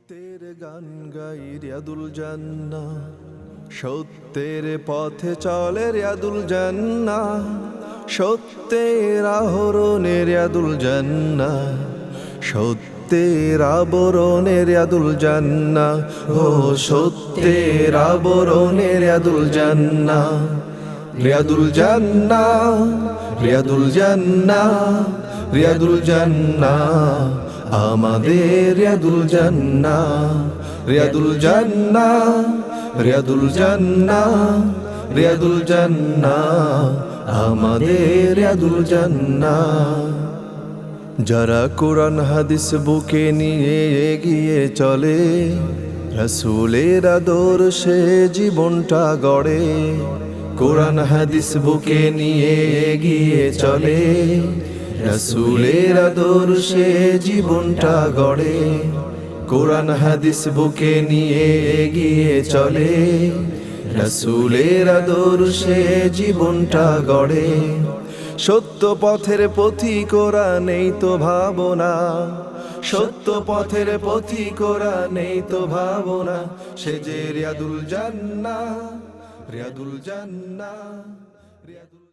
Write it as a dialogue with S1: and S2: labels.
S1: সত্যের গান গাই রিয়াদুল জান্নাহ, সত্যের পথে চলে রিয়াদুল জান্নাহ, সত্যের আহরণে রিয়াদুল জান্নাহ, সত্যের আবরণে রিয়াদুল জান্নাহ, ও সত্যের আবরণে রিয়াদুল জান্নাহ, রিয়াদুল জান্নাহ, রিয়াদুল জান্নাহ, রিয়াদুল জান্নাহ, আমাদের রিয়াদুল জান্নাহ, রিয়াদুল জান্নাহ, রিয়াদুল জান্নাহ, রিয়াদুল জান্নাহ, আমাদের রিয়াদুল জান্নাহ। যারা কোরআন হাদিস বুকে নিয়ে এগিয়ে চলে, রাসূলের আদর্শে জীবনটা গড়ে, কোরআন হাদিস বুকে নিয়ে এগিয়ে চলে, রাসূলের আদর্শে জীবনটা গড়ে, কোরআন হাদিস বুকে নিয়ে এগিয়ে চলে, রাসূলের আদর্শে জীবনটা গড়ে। সত্য পথের পথিক ওরা নেই তো ভাবনা, সত্য পথের পথিক ওরা নেই তো ভাবনা, সে যে রিয়াদুল জান্নাহ, রিয়াদুল জান্নাহ, রিয়াদুল